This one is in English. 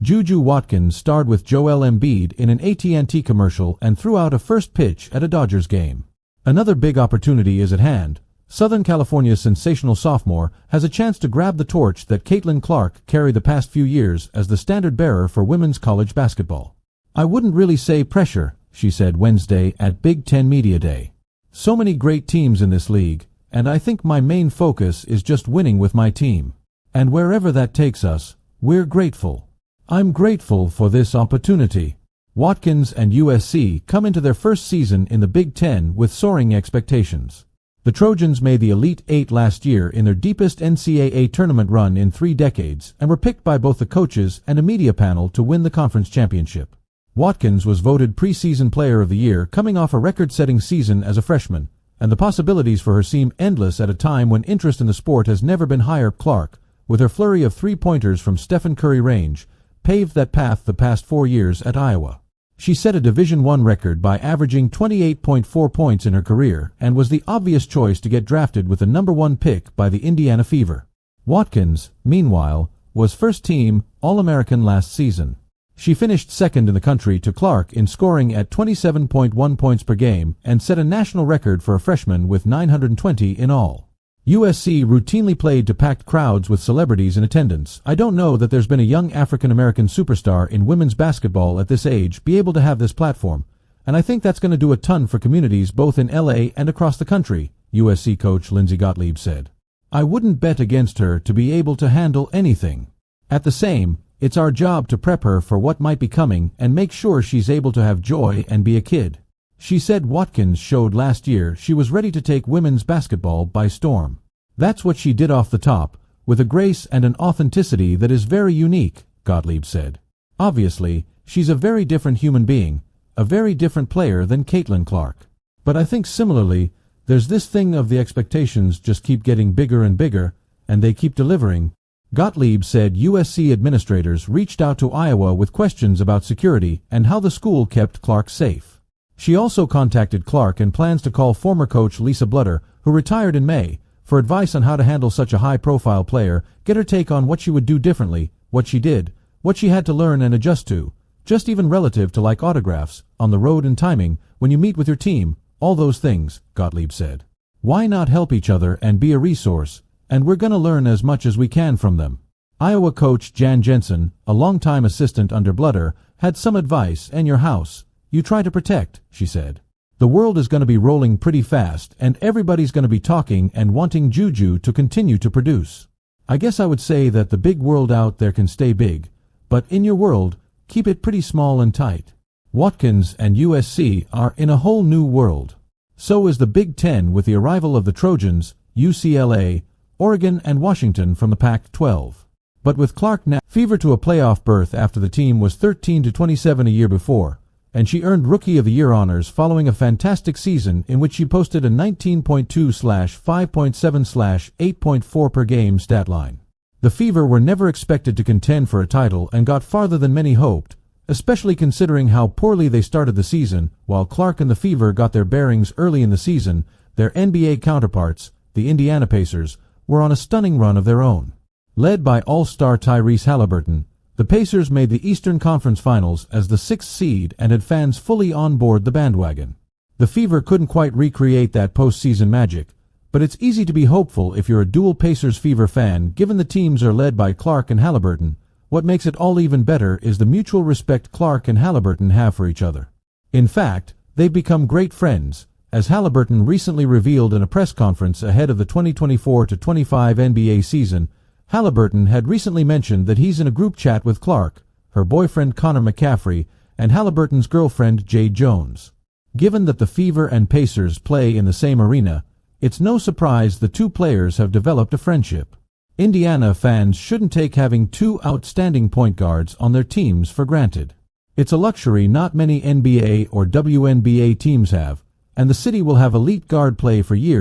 Juju Watkins starred with Joel Embiid in an AT&T commercial and threw out a first pitch at a Dodgers game. Another big opportunity is at hand. Southern California's sensational sophomore has a chance to grab the torch that Caitlin Clark carried the past few years as the standard-bearer for women's college basketball. "I wouldn't really say pressure," she said Wednesday at Big Ten Media Day. "So many great teams in this league, and I think my main focus is just winning with my team. And wherever that takes us, we're grateful. I'm grateful for this opportunity." Watkins and USC come into their first season in the Big Ten with soaring expectations. The Trojans made the Elite Eight last year in their deepest NCAA tournament run in 3 decades and were picked by both the coaches and a media panel to win the conference championship. Watkins was voted preseason player of the year, coming off a record-setting season as a freshman, and the possibilities for her seem endless at a time when interest in the sport has never been higher. Clark, with her flurry of three-pointers from Stephen Curry range, paved that path the past 4 years at Iowa. She set a Division I record by averaging 28.4 points in her career and was the obvious choice to get drafted with the #1 pick by the Indiana Fever. Watkins, meanwhile, was first-team All-American last season. She finished second in the country to Clark in scoring at 27.1 points per game and set a national record for a freshman with 920 in all. USC routinely played to packed crowds with celebrities in attendance. "I don't know that there's been a young African-American superstar in women's basketball at this age be able to have this platform, and I think that's going to do a ton for communities both in LA and across the country," USC coach Lindsey Gottlieb said. "I wouldn't bet against her to be able to handle anything. At the same, it's our job to prep her for what might be coming and make sure she's able to have joy and be a kid." She said Watkins showed last year she was ready to take women's basketball by storm. "That's what she did off the top, with a grace and an authenticity that is very unique," Gottlieb said. "Obviously, she's a very different human being, a very different player than Caitlin Clark. But I think similarly, there's this thing of the expectations just keep getting bigger and bigger, and they keep delivering." Gottlieb said USC administrators reached out to Iowa with questions about security and how the school kept Clark safe. She also contacted Clark and plans to call former coach Lisa Blutter, who retired in May, for advice on how to handle such a high-profile player, get her take on what she would do differently, what she did, what she had to learn and adjust to, just even relative to like autographs, on the road and timing, when you meet with your team, all those things, Gottlieb said. "Why not help each other and be a resource, and we're going to learn as much as we can from them." Iowa coach Jan Jensen, a longtime assistant under Blutter, had some advice, "And your house, you try to protect," she said. "The world is going to be rolling pretty fast, and everybody's going to be talking and wanting Juju to continue to produce. I guess I would say that the big world out there can stay big, but in your world, keep it pretty small and tight." Watkins and USC are in a whole new world. So is the Big Ten with the arrival of the Trojans, UCLA, Oregon, and Washington from the Pac-12. But with Clark now fever to a playoff berth after the team was 13-27 a year before, and she earned Rookie of the Year honors following a fantastic season in which she posted a 19.2/5.7/8.4 per game stat line. The Fever were never expected to contend for a title and got farther than many hoped, especially considering how poorly they started the season. While Clark and the Fever got their bearings early in the season, their NBA counterparts, the Indiana Pacers, were on a stunning run of their own. Led by All-Star Tyrese Halliburton, the Pacers made the Eastern Conference Finals as the 6th seed and had fans fully on board the bandwagon. The Fever couldn't quite recreate that postseason magic, but it's easy to be hopeful if you're a dual Pacers-Fever fan given the teams are led by Clark and Halliburton. What makes it all even better is the mutual respect Clark and Halliburton have for each other. In fact, they've become great friends, as Halliburton recently revealed in a press conference ahead of the 2024-25 NBA season. Halliburton had recently mentioned that he's in a group chat with Clark, her boyfriend Connor McCaffrey, and Halliburton's girlfriend Jade Jones. Given that the Fever and Pacers play in the same arena, it's no surprise the two players have developed a friendship. Indiana fans shouldn't take having two outstanding point guards on their teams for granted. It's a luxury not many NBA or WNBA teams have, and the city will have elite guard play for years.